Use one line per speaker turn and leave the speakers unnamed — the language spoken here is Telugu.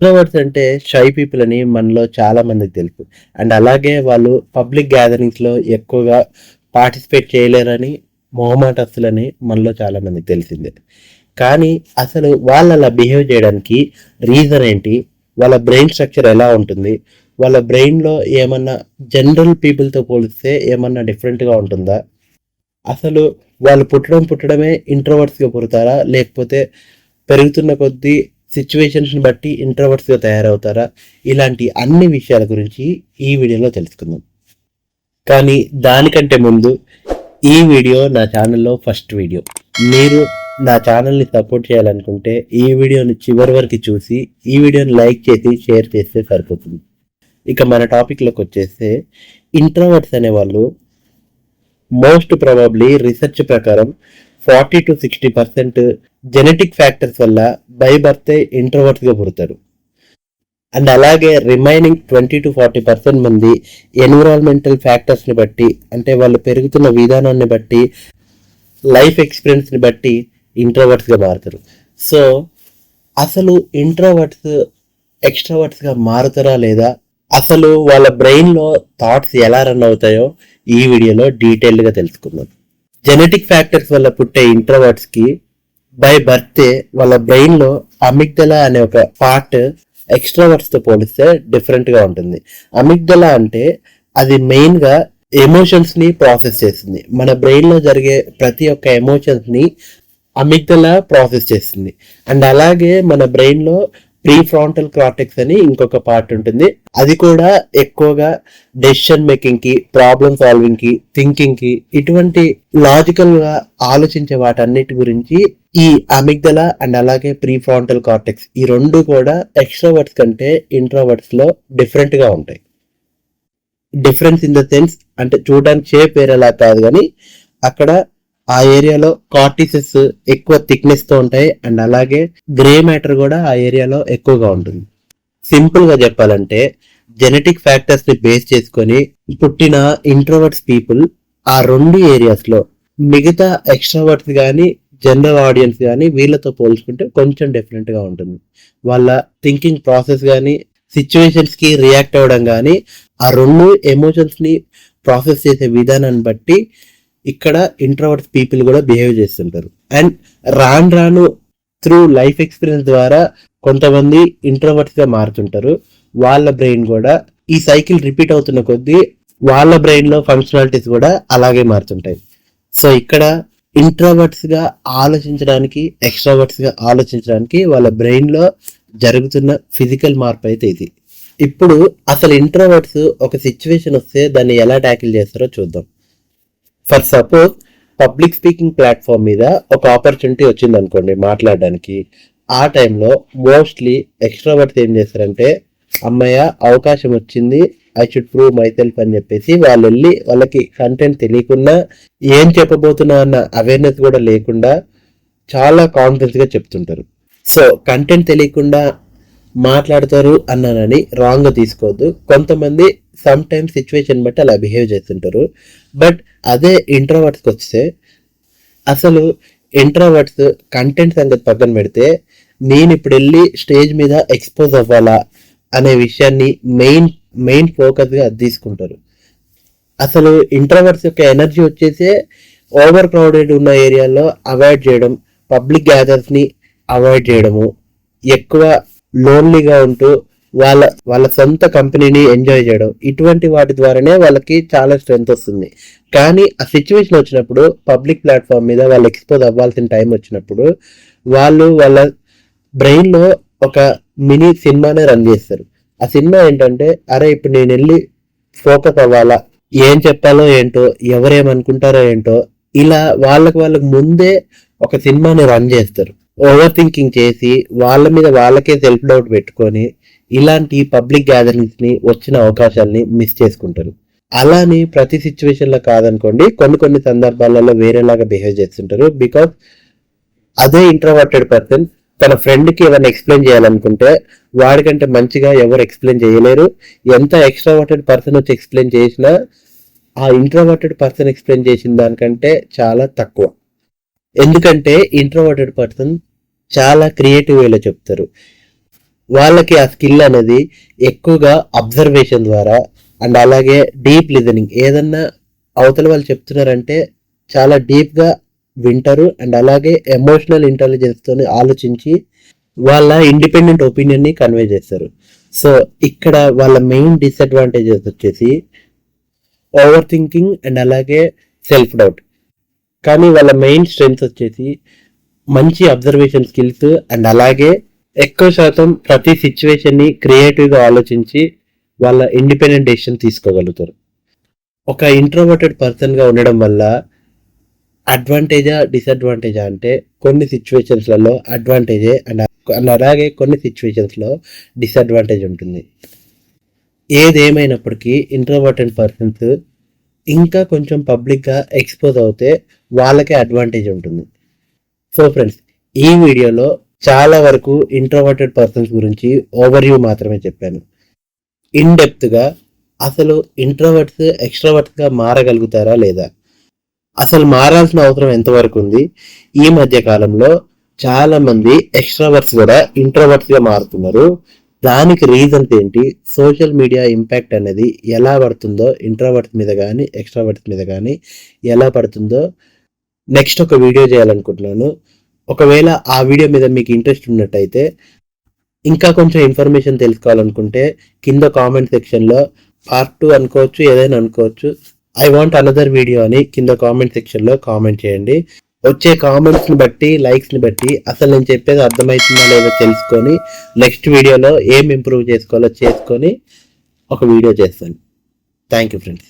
ఇంట్రోవర్ట్స్ అంటే షై పీపుల్ అని మనలో చాలా మందికి తెలుసు. అండ్ అలాగే వాళ్ళు పబ్లిక్ గ్యాదరింగ్స్‌లో ఎక్కువగా పార్టిసిపేట్ చేయలేరని, మొహమాటస్తులని మనలో చాలా మందికి తెలిసిందే. కానీ అసలు వాళ్ళు అలా బిహేవ్ చేయడానికి రీజన్ ఏంటి? వాళ్ళ బ్రెయిన్ స్ట్రక్చర్ ఎలా ఉంటుంది? వాళ్ళ బ్రెయిన్‌లో ఏమన్నా జనరల్ పీపుల్‌తో పోలిస్తే ఏమన్నా డిఫరెంట్‌గా ఉంటుందా? అసలు వాళ్ళు పుట్టడమే ఇంట్రోవర్ట్స్‌గా పుడతారా? లేకపోతే పెరుగుతున్న కొద్దీ సిచ్యువేషన్స్‌ని బట్టి ఇంట్రోవర్ట్స్‌గా తయారవుతారా? ఇలాంటి అన్ని విషయాల గురించి ఈ వీడియోలో తెలుసుకుందాం. కానీ దానికంటే ముందు ఈ వీడియో నా ఛానల్‌లో ఫస్ట్ వీడియో. మీరు నా ఛానల్‌ని సపోర్ట్ చేయాలనుకుంటే ఈ వీడియోని చివరి వరకు చూసి ఈ వీడియోని లైక్ చేసి షేర్ చేస్తే సరిపోతుంది. ఇక మన టాపిక్‌లోకి వచ్చేస్తే ఇంట్రోవర్ట్స్ అనేవాళ్ళు మోస్ట్ ప్రాబబ్లీ రీసెర్చ్ ప్రకారం 40-60% జెనెటిక్ ఫ్యాక్టర్స్ వల్ల బై బర్తే ఇంట్రోవర్ట్స్గా పుడతారు. అండ్ అలాగే రిమైనింగ్ 20-40% మంది ఎన్విరాన్మెంటల్ ఫ్యాక్టర్స్ని బట్టి, అంటే వాళ్ళు పెరుగుతున్న విధానాన్ని బట్టి, లైఫ్ ఎక్స్పీరియన్స్ని బట్టి ఇంట్రోవర్ట్స్గా మారుతారు. సో అసలు ఇంట్రోవర్ట్స్ ఎక్స్ట్రోవర్ట్స్గా మారుతారా లేదా, అసలు వాళ్ళ బ్రెయిన్లో థాట్స్ ఎలా రన్ అవుతాయో ఈ వీడియోలో డీటెయిల్డ్గా తెలుసుకుందాం. జెనెటిక్ ఫ్యాక్టర్స్ వల్ల పుట్టే ఇంట్రోవర్ట్స్కి బై బర్తే వాళ్ళ బ్రెయిన్లో అమిగ్దలా అనే ఒక పార్ట్ ఎక్స్ట్రావర్ట్స్తో పోలిస్తే డిఫరెంట్గా ఉంటుంది. అమిగ్దలా అంటే అది మెయిన్గా ఎమోషన్స్ని ప్రాసెస్ చేస్తుంది. మన బ్రెయిన్లో జరిగే ప్రతి ఒక్క ఎమోషన్స్ని అమిగ్దలా ప్రాసెస్ చేస్తుంది. అండ్ అలాగే మన బ్రెయిన్లో ప్రీఫ్రాంటల్ కార్టెక్స్ అని ఇంకొక పార్ట్ ఉంటుంది. అది కూడా ఎక్కువగా డెసిషన్ మేకింగ్ కి, ప్రాబ్లమ్ సాల్వింగ్ కి, థింకింగ్ కి, ఇటువంటి లాజికల్ గా ఆలోచించే వాటన్నిటి గురించి ఈ అమిగ్దలా అండ్ అలాగే ప్రీఫ్రాంటల్ కార్టెక్స్ ఈ రెండు కూడా ఎక్స్ట్రోవర్ట్స్ కంటే ఇంట్రోవర్ట్స్ లో డిఫరెంట్ గా ఉంటాయి. డిఫరెన్స్ ఇన్ ద సెన్స్ అంటే చూడడానికి షేప్ వేరేలా కాదు, కానీ అక్కడ ఆ ఏరియాలో కార్టిసెస్ ఎక్కువ థిక్నెస్ తో ఉంటాయి. అండ్ అలాగే గ్రే మ్యాటర్ కూడా ఆ ఏరియాలో ఎక్కువగా ఉంటుంది. సింపుల్ గా చెప్పాలంటే జెనెటిక్ ఫ్యాక్టర్స్ ని బేస్ చేసుకొని పుట్టిన ఇంట్రోవర్ట్స్ పీపుల్ ఆ రెండు ఏరియాస్ లో మిగతా ఎక్స్ట్రావర్ట్స్ కానీ జనరల్ ఆడియన్స్ కానీ వీళ్ళతో పోల్చుకుంటే కొంచెం డిఫరెంట్ గా ఉంటుంది. వాళ్ళ థింకింగ్ ప్రాసెస్ కానీ, సిచ్యువేషన్స్ కి రియాక్ట్ అవ్వడం కానీ, ఆ రెండు ఎమోషన్స్ ని ప్రాసెస్ చేసే విధానాన్ని బట్టి ఇక్కడ ఇంట్రోవర్ట్స్ పీపుల్ కూడా బిహేవ్ చేస్తుంటారు. అండ్ రాను త్రూ లైఫ్ ఎక్స్పీరియన్స్ ద్వారా కొంతమంది ఇంట్రోవర్ట్స్ గా మారుతుంటారు. వాళ్ళ బ్రెయిన్ కూడా ఈ సైకిల్ రిపీట్ అవుతున్న కొద్దీ వాళ్ళ బ్రెయిన్ లో ఫంక్షనాలిటీస్ కూడా అలాగే మారుతుంటాయి. సో ఇక్కడ ఇంట్రోవర్ట్స్ గా ఆలోచించడానికి, ఎక్స్ట్రావర్ట్స్ గా ఆలోచించడానికి వాళ్ళ బ్రెయిన్ లో జరుగుతున్న ఫిజికల్ మార్పు అయితే ఇది. ఇప్పుడు అసలు ఇంట్రోవర్ట్స్ ఒక సిచ్యువేషన్ వస్తే దాన్ని ఎలా ట్యాకిల్ చేస్తారో చూద్దాం. For suppose public speaking platform మీద ఒక ఆపర్చునిటీ వచ్చింది అనుకోండి మాట్లాడడానికి. ఆ టైంలో మోస్ట్లీ ఎక్స్ట్రావర్ట్స్ ఏం చేస్తారంటే, అమ్మయ్య అవకాశం వచ్చింది, I should prove my self అని చెప్పేసి వాళ్ళు వెళ్ళి వాళ్ళకి కంటెంట్ తెలియకుండా, ఏం చెప్పబోతున్నా అన్న అవేర్నెస్ కూడా లేకుండా చాలా కాన్ఫిడెన్స్ గా చెప్తుంటారు. సో కంటెంట్ తెలియకుండా మాట్లాడతారు అన్నానని రాంగ్ తీసుకోవద్దు. కొంతమంది సమ్ టైమ్స్ సిచ్యువేషన్ బట్టి అలా బిహేవ్ చేస్తుంటారు. బట్ అదే ఇంట్రోవర్ట్స్కి వస్తే, అసలు ఇంట్రోవర్ట్స్ కంటెంట్ సంగతి పక్కన పెడితే, నేను ఇప్పుడు వెళ్ళి స్టేజ్ మీద ఎక్స్పోజ్ అవ్వాలా అనే విషయాన్ని మెయిన్ ఫోకస్గా తీసుకుంటారు. అసలు ఇంట్రోవర్ట్స్ యొక్క ఎనర్జీ వచ్చేసే ఓవర్ క్రౌడెడ్ ఉన్న ఏరియాలో అవాయిడ్ చేయడం, పబ్లిక్ గ్యాదర్స్ని అవాయిడ్ చేయడము, ఎక్కువ లోన్లీగా ఉంటూ వాళ్ళ సొంత కంపెనీని ఎంజాయ్ చేయడం, ఇటువంటి వాటి ద్వారానే వాళ్ళకి చాలా స్ట్రెంత్ వస్తుంది. కానీ ఆ సిచ్యువేషన్ వచ్చినప్పుడు, పబ్లిక్ ప్లాట్ఫామ్ మీద వాళ్ళు ఎక్స్పోజ్ అవ్వాల్సిన టైం వచ్చినప్పుడు, వాళ్ళు వాళ్ళ బ్రెయిన్లో ఒక మినీ సినిమానే రన్ చేస్తారు. ఆ సినిమా ఏంటంటే, అరే ఇప్పుడు నేను వెళ్ళి ఫోకస్ అవ్వాలా, ఏం చెప్పాలో ఏంటో, ఎవరేమనుకుంటారో ఏంటో, ఇలా వాళ్ళకు ముందే ఒక సినిమాని రన్ చేస్తారు. ఓవర్ థింకింగ్ చేసి వాళ్ళ మీద వాళ్ళకే సెల్ఫ్ డౌట్ పెట్టుకొని ఇలాంటి పబ్లిక్ గ్యాదరింగ్స్ ని, వచ్చిన అవకాశాలని మిస్ చేసుకుంటారు. అలాని ప్రతి సిచ్యువేషన్ లో కాదనుకోండి, కొన్ని సందర్భాలలో వేరేలాగా బిహేవ్ చేస్తుంటారు. బికాస్ అదే ఇంట్రోవర్టెడ్ పర్సన్ తన ఫ్రెండ్ కి ఏమైనా ఎక్స్ప్లెయిన్ చేయాలనుకుంటే వాడికంటే మంచిగా ఎవరు ఎక్స్ప్లెయిన్ చేయలేరు. ఎంత ఎక్స్ట్రావర్టెడ్ పర్సన్ వచ్చి ఎక్స్ప్లెయిన్ చేసినా ఆ ఇంట్రోవర్టెడ్ పర్సన్ ఎక్స్ప్లెయిన్ చేసిన దానికంటే చాలా తక్కువ. ఎందుకంటే ఇంట్రోవర్టెడ్ పర్సన్ చాలా క్రియేటివ్ వేలో చెప్తారు. వాళ్ళకి ఆ స్కిల్ అనేది ఎక్కువగా అబ్జర్వేషన్ ద్వారా అండ్ అలాగే డీప్ లిజనింగ్, ఏదన్నా అవతల వాళ్ళు చెప్తున్నారంటే చాలా డీప్గా వింటారు అండ్ అలాగే ఎమోషనల్ ఇంటెలిజెన్స్తో ఆలోచించి వాళ్ళ ఇండిపెండెంట్ ఒపీనియన్ని కన్వే చేస్తారు. సో ఇక్కడ వాళ్ళ మెయిన్ డిసడ్వాంటేజెస్ వచ్చేసి ఓవర్ థింకింగ్ అండ్ అలాగే సెల్ఫ్ డౌట్. కానీ వాళ్ళ మెయిన్ స్ట్రెంగ్త్ వచ్చేసి మంచి అబ్జర్వేషన్ స్కిల్స్ అండ్ అలాగే ఎక్కువ శాతం ప్రతి సిచ్యువేషన్ని క్రియేటివ్గా ఆలోచించి వాళ్ళ ఇండిపెండెంట్ డెసిషన్ తీసుకోగలుగుతారు. ఒక ఇంట్రోవర్టెడ్ పర్సన్గా ఉండడం వల్ల అడ్వాంటేజా డిసడ్వాంటేజా అంటే కొన్ని సిచ్యువేషన్స్లలో అడ్వాంటేజే అండ్ అలాగే కొన్ని సిచ్యువేషన్స్లో డిసడ్వాంటేజ్ ఉంటుంది. ఏదేమైనప్పటికీ ఇంట్రోవర్టెడ్ పర్సన్స్ ఇంకా కొంచెం పబ్లిక్గా ఎక్స్పోజ్ అవుతే వాళ్ళకే అడ్వాంటేజ్ ఉంటుంది. సో ఫ్రెండ్స్, ఈ వీడియోలో చాలా వరకు ఇంట్రోవర్టెడ్ పర్సన్స్ గురించి ఓవర్వ్యూ మాత్రమే చెప్పాను. ఇన్ డెప్త్గా అసలు ఇంట్రోవర్ట్స్ ఎక్స్ట్రోవర్ట్స్గా మారగలుగుతారా లేదా, అసలు మారాల్సిన అవసరం ఎంతవరకు ఉంది, ఈ మధ్య కాలంలో చాలా మంది ఎక్స్ట్రావర్ట్స్ కూడా ఇంట్రోవర్ట్స్గా మారుతున్నారు. దానికి రీజన్స్ ఏంటి, సోషల్ మీడియా ఇంపాక్ట్ అనేది ఎలా పడుతుందో ఇంట్రోవర్ట్స్ మీద కానీ ఎక్స్ట్రావర్ట్స్ మీద కానీ ఎలా పడుతుందో నెక్స్ట్ ఒక వీడియో చేయాలనుకుంటున్నాను. ఒకవేళ ఆ వీడియో మీద మీకు ఇంట్రెస్ట్ ఉన్నట్టయితే, ఇంకా కొంచెం ఇన్ఫర్మేషన్ తెలుసుకోవాలనుకుంటే కింద కామెంట్ సెక్షన్లో పార్ట్ 2 అనుకోవచ్చు, ఏదైనా అనుకోవచ్చు, ఐ వాంట్ అనదర్ వీడియో అని కింద కామెంట్ సెక్షన్లో కామెంట్ చేయండి. వచ్చే కామెంట్స్ని బట్టి లైక్స్ని బట్టి అసలు నేను చెప్పేది అర్థమవుతుందా లేదో తెలుసుకొని నెక్స్ట్ వీడియోలో ఏం ఇంప్రూవ్ చేసుకోవాలో చేసుకొని ఒక వీడియో చేస్తాను. Thank you friends.